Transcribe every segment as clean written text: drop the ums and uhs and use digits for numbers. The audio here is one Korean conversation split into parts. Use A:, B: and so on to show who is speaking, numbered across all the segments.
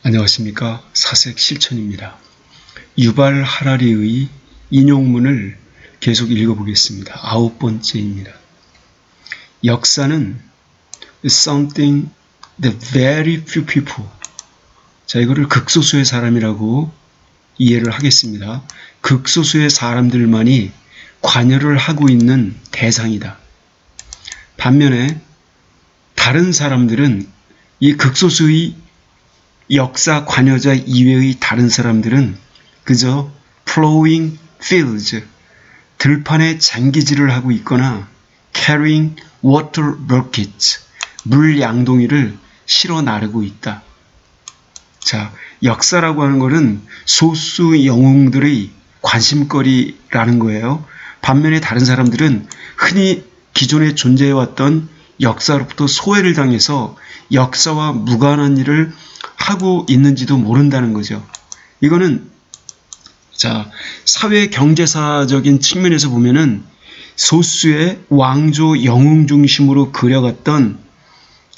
A: 안녕하십니까. 사색 실천입니다. 유발 하라리의 인용문을 계속 읽어보겠습니다. 9번째입니다. 역사는 something that very few people. 자, 이거를 극소수의 사람이라고 이해를 하겠습니다. 극소수의 사람들만이 관여를 하고 있는 대상이다. 반면에 다른 사람들은 이 극소수의 역사 관여자 이외의 다른 사람들은 그저 plowing fields, 들판에 장기질을 하고 있거나 carrying water buckets, 물 양동이를 실어 나르고 있다. 자, 역사라고 하는 것은 소수 영웅들의 관심거리라는 거예요. 반면에 다른 사람들은 흔히 기존에 존재해왔던 역사로부터 소외를 당해서 역사와 무관한 일을 하고 있는지도 모른다는 거죠. 이거는 자, 사회 경제사적인 측면에서 보면은 소수의 왕조 영웅 중심으로 그려갔던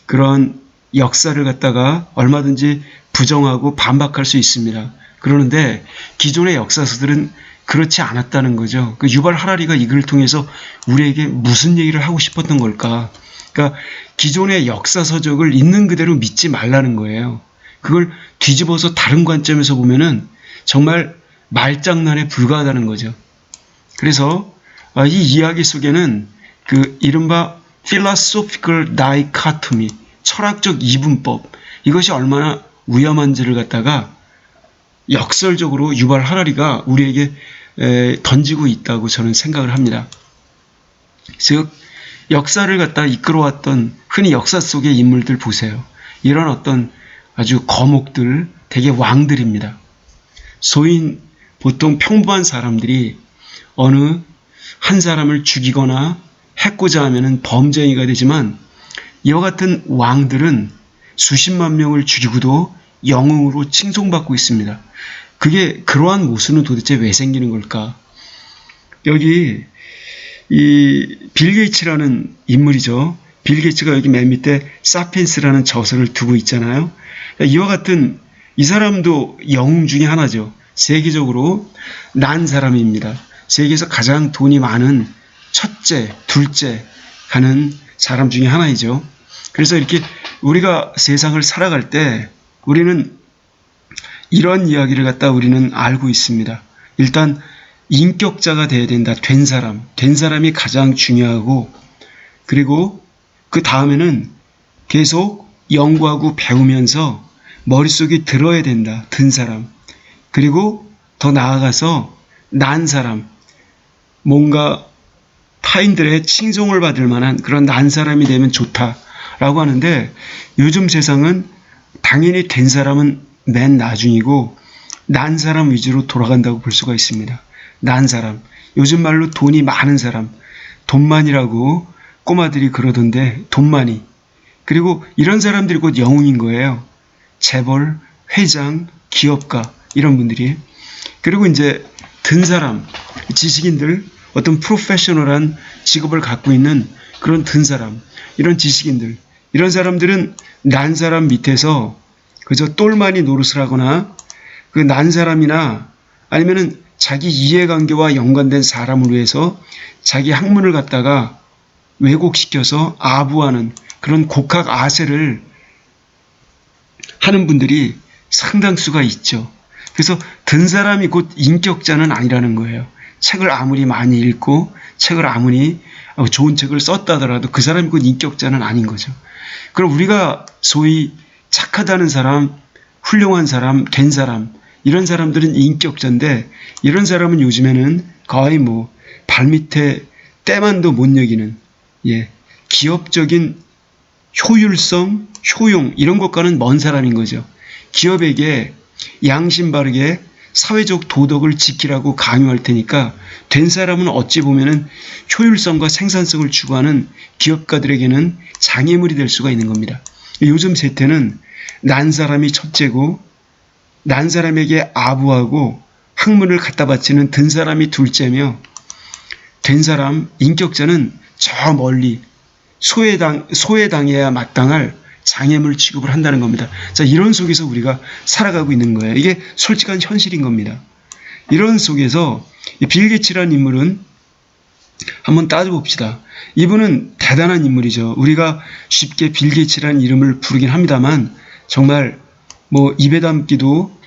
A: 그런 역사를 갖다가 얼마든지 부정하고 반박할 수 있습니다. 그러는데 기존의 역사서들은 그렇지 않았다는 거죠. 그 유발 하라리가 이 글을 통해서 우리에게 무슨 얘기를 하고 싶었던 걸까? 그러니까 기존의 역사서적을 있는 그대로 믿지 말라는 거예요. 그걸 뒤집어서 다른 관점에서 보면은 정말 말장난에 불과하다는 거죠. 그래서 이 이야기 속에는 그 이른바 philosophical dichotomy, 철학적 이분법, 이것이 얼마나 위험한지를 갖다가 역설적으로 유발 하라리가 우리에게 던지고 있다고 저는 생각을 합니다. 즉 역사를 갖다 이끌어왔던 흔히 역사 속의 인물들 보세요. 이런 어떤 아주 거목들, 대개 왕들입니다. 소인 보통 평범한 사람들이 어느 한 사람을 죽이거나 해코자 하면은 범죄가 되지만 이와 같은 왕들은 수십만 명을 죽이고도 영웅으로 칭송받고 있습니다. 그게 그러한 모습은 도대체 왜 생기는 걸까? 여기 이 빌 게이츠라는 인물이죠. 빌 게이츠가 여기 맨 밑에 사피엔스라는 저서를 두고 있잖아요. 이와 같은 이 사람도 영웅 중에 하나죠. 세계적으로 난 사람입니다. 세계에서 가장 돈이 많은 첫째, 둘째 하는 사람 중에 하나이죠. 그래서 이렇게 우리가 세상을 살아갈 때 우리는 이런 이야기를 갖다 우리는 알고 있습니다. 일단 인격자가 돼야 된다. 된 사람이 가장 중요하고 그리고 그 다음에는 계속 연구하고 배우면서 머릿속에 들어야 된다. 든 사람. 그리고 더 나아가서 난 사람. 뭔가 타인들의 칭송을 받을 만한 그런 난 사람이 되면 좋다라고 하는데 요즘 세상은 당연히 된 사람은 맨 나중이고 난 사람 위주로 돌아간다고 볼 수가 있습니다. 난 사람. 요즘 말로 돈이 많은 사람. 돈만이라고 꼬마들이 그러던데 돈만이. 그리고 이런 사람들이 곧 영웅인 거예요. 재벌, 회장, 기업가 이런 분들이. 그리고 이제 든 사람, 지식인들, 어떤 프로페셔널한 직업을 갖고 있는 그런 든 사람, 이런 지식인들, 이런 사람들은 난 사람 밑에서 그저 똘마니 노릇을 하거나 그 난 사람이나 아니면은 자기 이해관계와 연관된 사람을 위해서 자기 학문을 갖다가 왜곡시켜서 아부하는 그런 곡학 아세를 하는 분들이 상당수가 있죠. 그래서 든 사람이 곧 인격자는 아니라는 거예요. 책을 아무리 많이 읽고 책을 아무리 좋은 책을 썼다더라도 그 사람이 곧 인격자는 아닌 거죠. 그럼 우리가 소위 착하다는 사람, 훌륭한 사람, 된 사람 이런 사람들은 인격자인데 이런 사람은 요즘에는 거의 뭐 발밑에 때만도 못 여기는 기업적인 효율성, 효용 이런 것과는 먼 사람인 거죠. 기업에게 양심 바르게 사회적 도덕을 지키라고 강요할 테니까 된 사람은 어찌 보면은 효율성과 생산성을 추구하는 기업가들에게는 장애물이 될 수가 있는 겁니다. 요즘 세태는 난 사람이 첫째고 난 사람에게 아부하고 학문을 갖다 바치는 든 사람이 둘째며 된 사람, 인격자는 저 멀리 소외당해야 마땅할 장애물 취급을 한다는 겁니다. 자, 이런 속에서 우리가 살아가고 있는 거예요. 이게 솔직한 현실인 겁니다. 이런 속에서 빌 게이츠라는 인물은 한번 따져봅시다. 이분은 대단한 인물이죠. 우리가 쉽게 빌 게이츠라는 이름을 부르긴 합니다만 정말 뭐 입에 담기도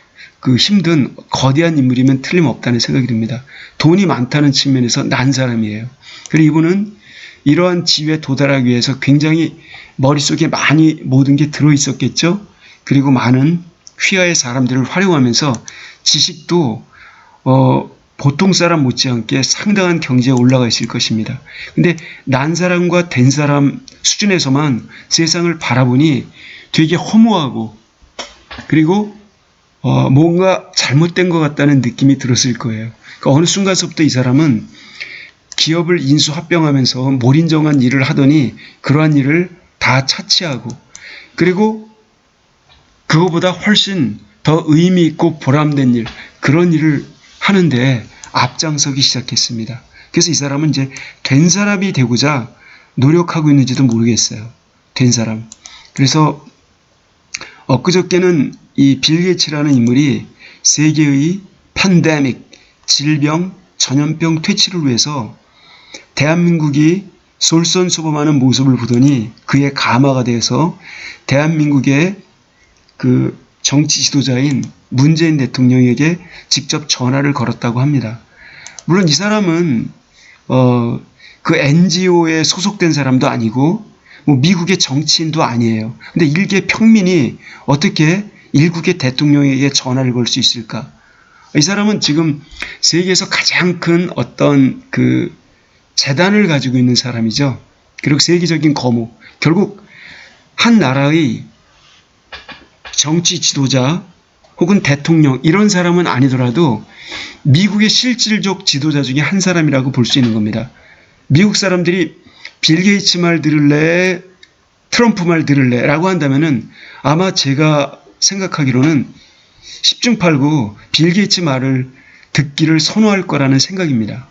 A: 그 힘든 거대한 인물이면 틀림없다는 생각이 듭니다. 돈이 많다는 측면에서 난 사람이에요. 그리고 이분은 이러한 지위에 도달하기 위해서 굉장히 머릿속에 많이 모든 게 들어있었겠죠. 그리고 많은 휘하의 사람들을 활용하면서 지식도 보통 사람 못지않게 상당한 경지에 올라가 있을 것입니다. 근데 난 사람과 된 사람 수준에서만 세상을 바라보니 되게 허무하고 그리고 뭔가 잘못된 것 같다는 느낌이 들었을 거예요. 그러니까 어느 순간서부터 이 사람은 기업을 인수합병하면서 몰인정한 일을 하더니 그러한 일을 다 차치하고 그리고 그거보다 훨씬 더 의미 있고 보람된 일, 그런 일을 하는데 앞장서기 시작했습니다. 그래서 이 사람은 이제 된 사람이 되고자 노력하고 있는지도 모르겠어요. 된 사람. 그래서 엊그저께는 이 빌 게이츠라는 인물이 세계의 팬데믹, 질병, 전염병 퇴치를 위해서 대한민국이 솔선수범하는 모습을 보더니 그의 감화가 돼서 대한민국의 그 정치 지도자인 문재인 대통령에게 직접 전화를 걸었다고 합니다. 물론 이 사람은 그 NGO에 소속된 사람도 아니고 뭐 미국의 정치인도 아니에요. 근데 일개 평민이 어떻게 일국의 대통령에게 전화를 걸 수 있을까? 이 사람은 지금 세계에서 가장 큰 어떤 그 재단을 가지고 있는 사람이죠. 그리고 세계적인 거목. 결국 한 나라의 정치 지도자 혹은 대통령 이런 사람은 아니더라도 미국의 실질적 지도자 중에 한 사람이라고 볼 수 있는 겁니다. 미국 사람들이 빌 게이츠 말 들을래, 트럼프 말 들을래 라고 한다면은 아마 제가 생각하기로는 10중 8구 빌 게이츠 말을 듣기를 선호할 거라는 생각입니다.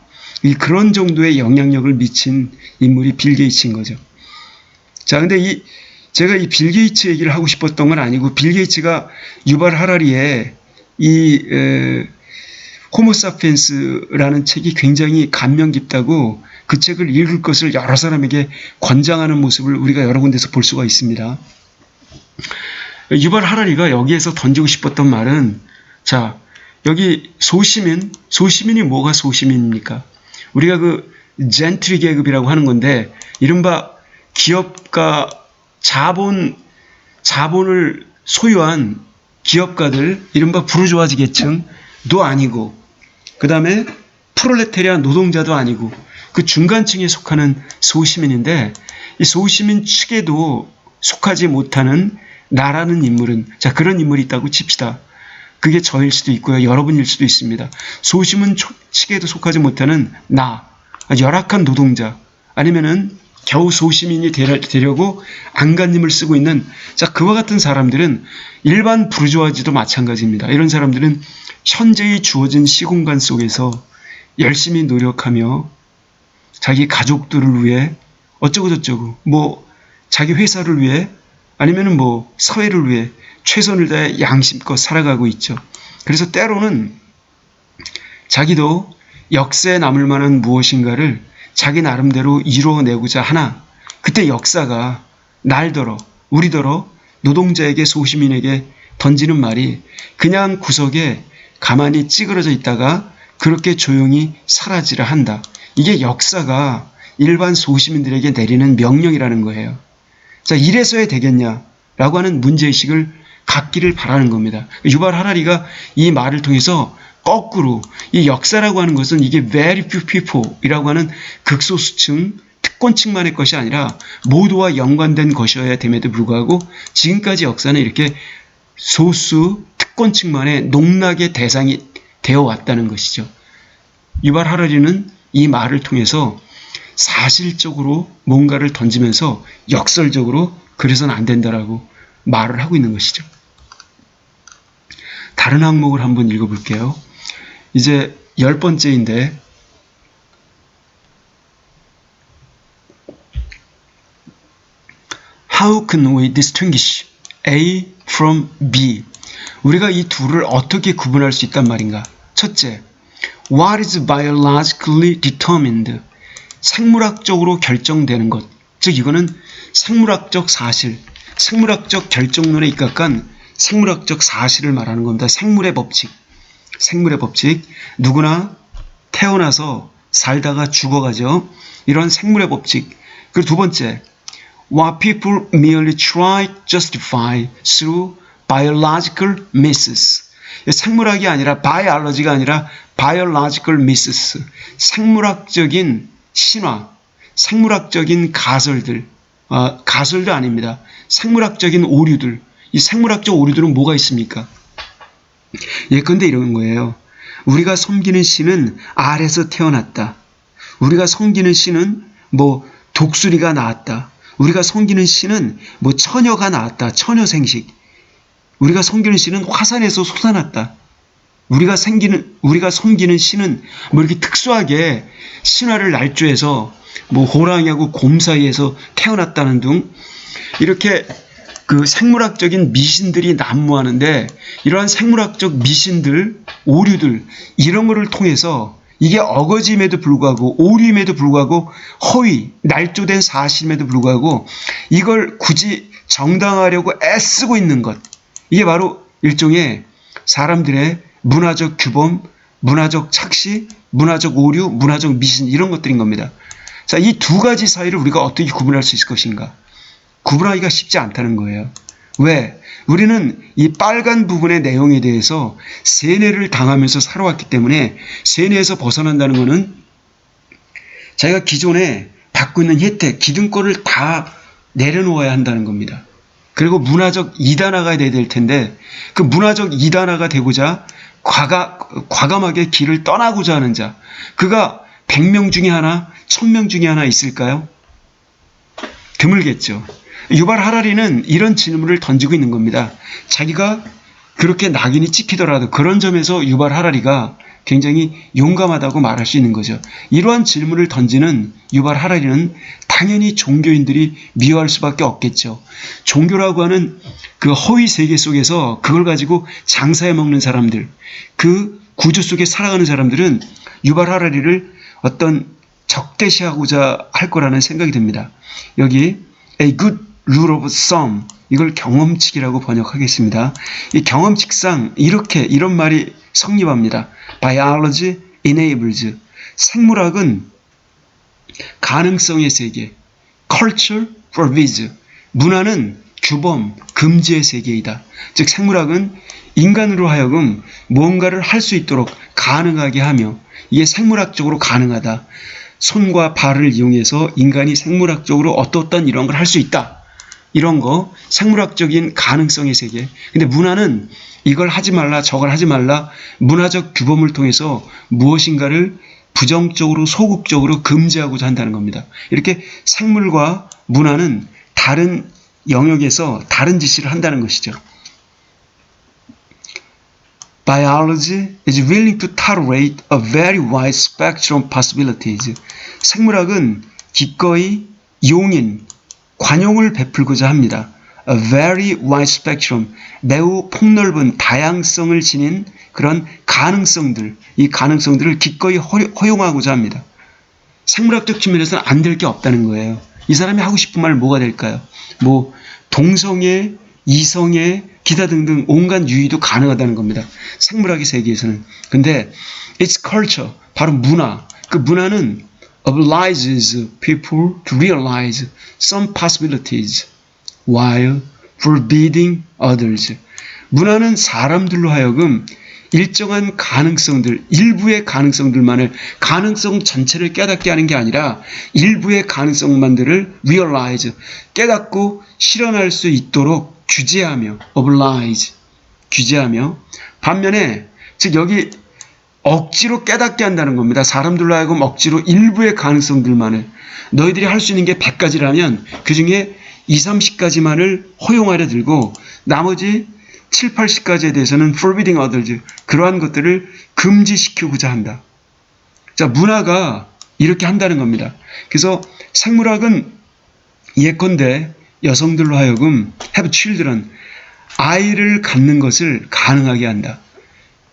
A: 그런 정도의 영향력을 미친 인물이 빌 게이츠인 거죠. 자, 근데 제가 이 빌 게이츠 얘기를 하고 싶었던 건 아니고 빌 게이츠가 유발 하라리의 이 호모사피엔스라는 책이 굉장히 감명 깊다고 그 책을 읽을 것을 여러 사람에게 권장하는 모습을 우리가 여러 군데서 볼 수가 있습니다. 유발 하라리가 여기에서 던지고 싶었던 말은 자, 여기 소시민이 뭐가 소시민입니까? 우리가 그 젠트리 계급이라고 하는 건데 이른바 기업가 자본을 소유한 기업가들 이른바 부르주아지 계층도 아니고 그 다음에 프롤레타리아 노동자도 아니고 그 중간층에 속하는 소시민인데 이 소시민 측에도 속하지 못하는 나라는 인물은 자 그런 인물이 있다고 칩시다. 그게 저일 수도 있고요. 여러분일 수도 있습니다. 소시민 측에도 속하지 못하는 나 열악한 노동자 아니면은 겨우 소시민이 되려고 안간힘을 쓰고 있는 자 그와 같은 사람들은 일반 부르주아지도 마찬가지입니다. 이런 사람들은 현재의 주어진 시공간 속에서 열심히 노력하며 자기 가족들을 위해 어쩌고저쩌고 뭐 자기 회사를 위해 아니면은 뭐 사회를 위해 최선을 다해 양심껏 살아가고 있죠. 그래서 때로는 자기도 역사에 남을 만한 무엇인가를 자기 나름대로 이루어내고자 하나 그때 역사가 날더러 우리더러 노동자에게 소시민에게 던지는 말이 그냥 구석에 가만히 찌그러져 있다가 그렇게 조용히 사라지라 한다. 이게 역사가 일반 소시민들에게 내리는 명령이라는 거예요. 자, 이래서야 되겠냐라고 하는 문제의식을 갖기를 바라는 겁니다. 유발 하라리가 이 말을 통해서 거꾸로 이 역사라고 하는 것은 이게 very few people이라고 하는 극소수층, 특권층만의 것이 아니라 모두와 연관된 것이어야 됨에도 불구하고 지금까지 역사는 이렇게 소수, 특권층만의 농락의 대상이 되어 왔다는 것이죠. 유발 하라리는 이 말을 통해서 사실적으로 뭔가를 던지면서 역설적으로 그래서는 안 된다라고 말을 하고 있는 것이죠. 다른 항목을 한번 읽어볼게요. 이제 10번째인데 How can we distinguish A from B? 우리가 이 둘을 어떻게 구분할 수 있단 말인가? 첫째, What is biologically determined? 생물학적으로 결정되는 것. 즉 이거는 생물학적 사실, 생물학적 결정론에 입각한 생물학적 사실을 말하는 겁니다. 생물의 법칙. 생물의 법칙. 누구나 태어나서 살다가 죽어가죠. 이런 생물의 법칙. 그리고 두 번째, What people merely try to justify through biological methods. 생물학이 아니라 biology가 아니라 biological methods. 생물학적인 신화, 생물학적인 가설들, 가설도 아닙니다. 생물학적인 오류들. 이 생물학적 오류들은 뭐가 있습니까? 예컨대 이런 거예요. 우리가 섬기는 신은 알에서 태어났다. 우리가 섬기는 신은 뭐 독수리가 나왔다. 우리가 섬기는 신은 뭐 처녀가 나왔다. 처녀 생식. 우리가 섬기는 신은 화산에서 솟아났다. 우리가 섬기는 신은 뭐 이렇게 특수하게 신화를 날조해서 뭐 호랑이하고 곰 사이에서 태어났다는 등 이렇게 그 생물학적인 미신들이 난무하는데 이러한 생물학적 미신들, 오류들 이런 거를 통해서 이게 어거짐에도 불구하고 오류임에도 불구하고 허위, 날조된 사실임에도 불구하고 이걸 굳이 정당화하려고 애쓰고 있는 것. 이게 바로 일종의 사람들의 문화적 규범, 문화적 착시, 문화적 오류, 문화적 미신 이런 것들인 겁니다. 자, 이 두 가지 사이를 우리가 어떻게 구분할 수 있을 것인가? 구분하기가 쉽지 않다는 거예요. 왜? 우리는 이 빨간 부분의 내용에 대해서 세뇌를 당하면서 살아왔기 때문에 세뇌에서 벗어난다는 것은 자기가 기존에 받고 있는 혜택, 기득권을 다 내려놓아야 한다는 겁니다. 그리고 문화적 이단화가 돼야 될 텐데 그 문화적 이단화가 되고자 과감하게 길을 떠나고자 하는 자, 그가 100명 중에 하나, 1000명 중에 하나 있을까요? 드물겠죠. 유발 하라리는 이런 질문을 던지고 있는 겁니다. 자기가 그렇게 낙인이 찍히더라도 그런 점에서 유발 하라리가 굉장히 용감하다고 말할 수 있는 거죠. 이러한 질문을 던지는 유발 하라리는 당연히 종교인들이 미워할 수밖에 없겠죠. 종교라고 하는 그 허위 세계 속에서 그걸 가지고 장사해 먹는 사람들, 그 구조 속에 살아가는 사람들은 유발 하라리를 어떤 적대시하고자 할 거라는 생각이 듭니다. 여기 A good rule of thumb, 이걸 경험칙이라고 번역하겠습니다. 이 경험칙상 이런 말이 성립합니다. Biology enables. 생물학은 가능성의 세계. Culture forbids. 문화는 규범, 금지의 세계이다. 즉 생물학은 인간으로 하여금 무언가를 할 수 있도록 가능하게 하며 이게 생물학적으로 가능하다. 손과 발을 이용해서 인간이 생물학적으로 어떤 이런 걸 할 수 있다. 이런 거 생물학적인 가능성의 세계. 근데 문화는 이걸 하지 말라 저걸 하지 말라 문화적 규범을 통해서 무엇인가를 부정적으로 소극적으로 금지하고자 한다는 겁니다. 이렇게 생물과 문화는 다른 영역에서 다른 지시를 한다는 것이죠. Biology is willing to tolerate a very wide spectrum of possibilities. 생물학은 기꺼이 용인, 관용을 베풀고자 합니다. A very wide spectrum, 매우 폭넓은 다양성을 지닌 그런 가능성들, 이 가능성들을 기꺼이 허용하고자 합니다. 생물학적 측면에서는 안 될 게 없다는 거예요. 이 사람이 하고 싶은 말 뭐가 될까요? 뭐 동성애, 이성애, 기타 등등 온갖 유의도 가능하다는 겁니다. 생물학의 세계에서는. 근데 it's culture, 바로 문화. 그 문화는 obliges people to realize some possibilities while forbidding others. 문화는 사람들로 하여금 일정한 가능성들, 일부의 가능성들만을, 가능성 전체를 깨닫게 하는 게 아니라 일부의 가능성만들을 realize, 깨닫고 실현할 수 있도록 규제하며, oblige, 규제하며, 반면에 즉 여기 억지로 깨닫게 한다는 겁니다. 사람들로 하여금 억지로 일부의 가능성들만을, 너희들이 할 수 있는 게 100가지라면 그 중에 20, 30가지만을 허용하려 들고 나머지 7, 80가지에 대해서는 forbidding others, 그러한 것들을 금지시키고자 한다. 자, 문화가 이렇게 한다는 겁니다. 그래서 생물학은 예컨대 여성들로 하여금 have children, 아이를 갖는 것을 가능하게 한다.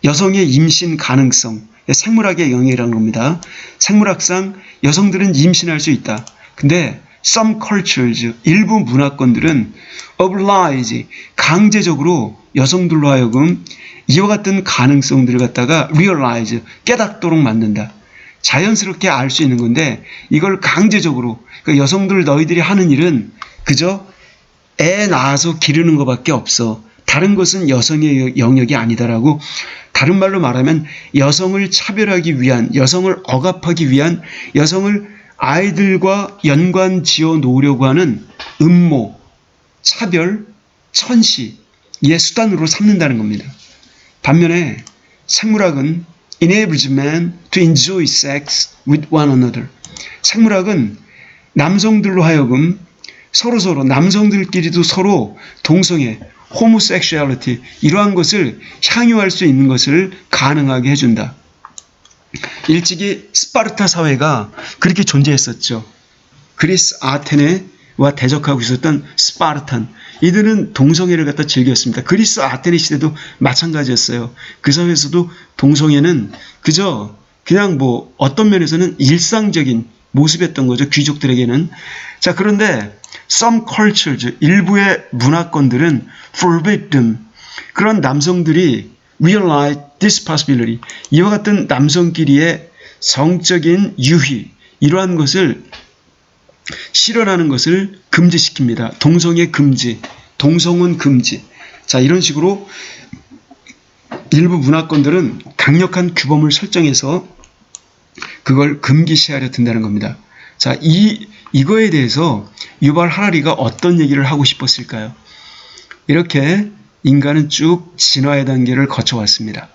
A: 여성의 임신 가능성, 생물학의 영역이라는 겁니다. 생물학상 여성들은 임신할 수 있다. 근데 some cultures, 일부 문화권들은 oblige, 강제적으로 여성들로 하여금 이와 같은 가능성들을 갖다가 realize, 깨닫도록 만든다. 자연스럽게 알 수 있는 건데 이걸 강제적으로, 그러니까 여성들 너희들이 하는 일은 그저 애 낳아서 기르는 것밖에 없어. 다른 것은 여성의 영역이 아니다라고, 다른 말로 말하면 여성을 차별하기 위한, 여성을 억압하기 위한, 여성을 아이들과 연관 지어 놓으려고 하는 음모, 차별, 천시의 수단으로 삼는다는 겁니다. 반면에 생물학은 enables man to enjoy sex with one another. 생물학은 남성들로 하여금 서로서로, 남성들끼리도 서로 동성애, homosexuality, 이러한 것을 향유할 수 있는 것을 가능하게 해준다. 일찍이 스파르타 사회가 그렇게 존재했었죠. 그리스 아테네와 대적하고 있었던 스파르탄, 이들은 동성애를 갖다 즐겼습니다. 그리스 아테네 시대도 마찬가지였어요. 그 사회에서도 동성애는 그냥 뭐 어떤 면에서는 일상적인 모습이었던 거죠. 귀족들에게는. 자, 그런데 some cultures, 일부의 문화권들은 forbid them. 그런 남성들이 realize this possibility. 이와 같은 남성끼리의 성적인 유희, 이러한 것을 실현하는 것을 금지시킵니다. 동성애 금지, 동성혼 금지. 자, 이런 식으로 일부 문화권들은 강력한 규범을 설정해서 그걸 금기시하려 든다는 겁니다. 자, 이거에 대해서 유발 하라리가 어떤 얘기를 하고 싶었을까요? 이렇게 인간은 쭉 진화의 단계를 거쳐왔습니다.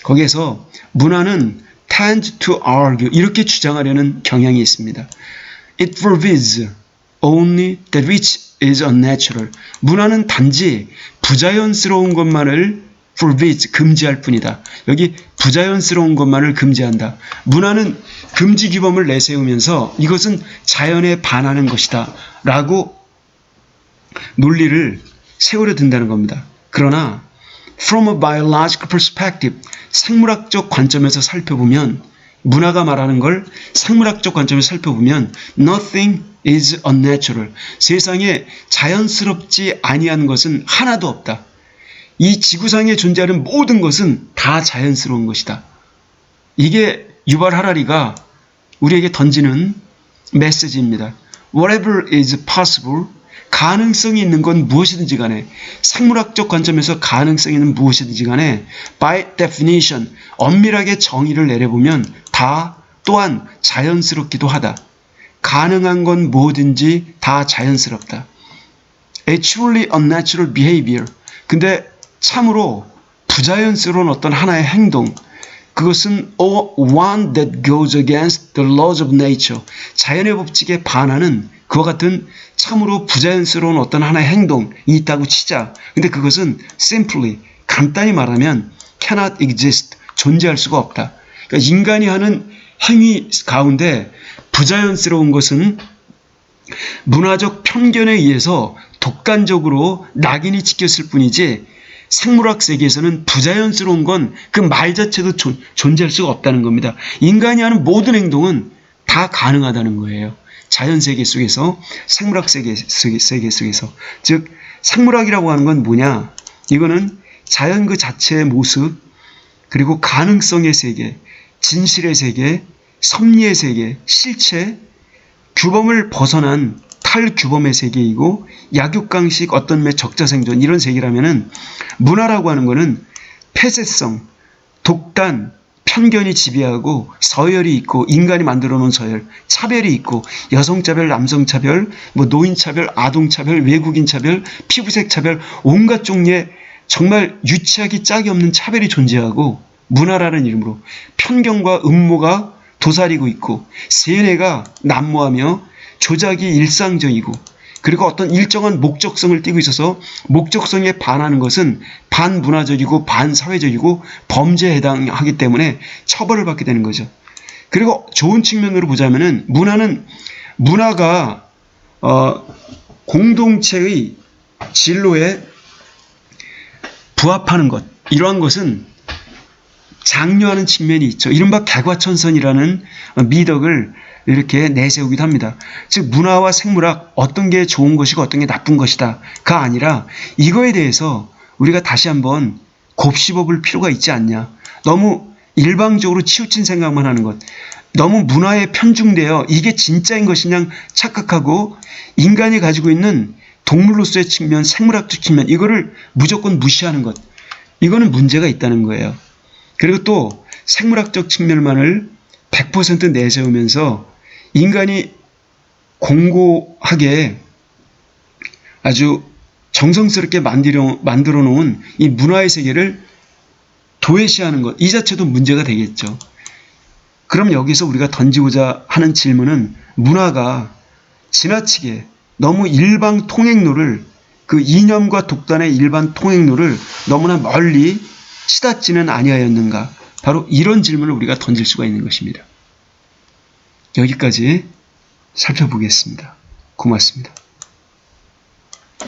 A: 거기에서 문화는 tend to argue, 이렇게 주장하려는 경향이 있습니다. It forbids only that which is unnatural. 문화는 단지 부자연스러운 것만을 forbids, 금지할 뿐이다. 여기 부자연스러운 것만을 금지한다. 문화는 금지 규범을 내세우면서 이것은 자연에 반하는 것이다 라고 논리를 세우려 든다는 겁니다. 그러나 from a biological perspective, 생물학적 관점에서 살펴보면, 문화가 말하는 걸 생물학적 관점에서 살펴보면 nothing is unnatural. 세상에 자연스럽지 아니한 것은 하나도 없다. 이 지구상에 존재하는 모든 것은 다 자연스러운 것이다. 이게 유발 하라리가 우리에게 던지는 메시지입니다. Whatever is possible, 가능성이 있는 건 무엇이든지 간에, 생물학적 관점에서 가능성이 있는 무엇이든지 간에 by definition, 엄밀하게 정의를 내려보면 다 또한 자연스럽기도 하다. 가능한 건 뭐든지 다 자연스럽다. A truly unnatural behavior. 근데 참으로 부자연스러운 어떤 하나의 행동, 그것은 one that goes against the laws of nature. 자연의 법칙에 반하는 그와 같은 참으로 부자연스러운 어떤 하나의 행동이 있다고 치자. 근데 그것은 simply, 간단히 말하면 cannot exist, 존재할 수가 없다. 그러니까 인간이 하는 행위 가운데 부자연스러운 것은 문화적 편견에 의해서 독단적으로 낙인이 찍혔을 뿐이지, 생물학 세계에서는 부자연스러운 건 그 말 자체도 존재할 수가 없다는 겁니다. 인간이 하는 모든 행동은 다 가능하다는 거예요. 자연세계 속에서, 생물학 세계 속에서. 즉 생물학이라고 하는 건 뭐냐, 이거는 자연 그 자체의 모습, 그리고 가능성의 세계, 진실의 세계, 섭리의 세계, 실체, 규범을 벗어난 탈규범의 세계이고, 약육강식, 어떤 매 적자생존, 이런 세계라면은 문화라고 하는 거는 폐쇄성, 독단, 편견이 지배하고 서열이 있고, 인간이 만들어 놓은 서열, 차별이 있고, 여성차별, 남성차별, 노인차별, 아동차별, 외국인차별, 피부색 차별, 온갖 종류의 정말 유치하기 짝이 없는 차별이 존재하고, 문화라는 이름으로 편견과 음모가 도사리고 있고, 세뇌가 난무하며 조작이 일상적이고, 그리고 어떤 일정한 목적성을 띠고 있어서 목적성에 반하는 것은 반문화적이고 반사회적이고 범죄에 해당하기 때문에 처벌을 받게 되는 거죠. 그리고 좋은 측면으로 보자면은 문화가 공동체의 진로에 부합하는 것, 이러한 것은 장려하는 측면이 있죠. 이른바 개과천선이라는 미덕을 이렇게 내세우기도 합니다. 즉 문화와 생물학 어떤 게 좋은 것이고 어떤 게 나쁜 것이다가 아니라 이거에 대해서 우리가 다시 한번 곱씹어 볼 필요가 있지 않냐. 너무 일방적으로 치우친 생각만 하는 것, 너무 문화에 편중되어 이게 진짜인 것이냐 착각하고 인간이 가지고 있는 동물로서의 측면, 생물학적 측면, 이거를 무조건 무시하는 것, 이거는 문제가 있다는 거예요. 그리고 또 생물학적 측면만을 100% 내세우면서 인간이 공고하게 아주 정성스럽게 만들어 놓은 이 문화의 세계를 도외시하는 것, 이 자체도 문제가 되겠죠. 그럼 여기서 우리가 던지고자 하는 질문은, 문화가 지나치게 너무 일반 통행로를, 그 이념과 독단의 일반 통행로를 너무나 멀리 치닫지는 아니하였는가? 바로 이런 질문을 우리가 던질 수가 있는 것입니다. 여기까지 살펴보겠습니다. 고맙습니다.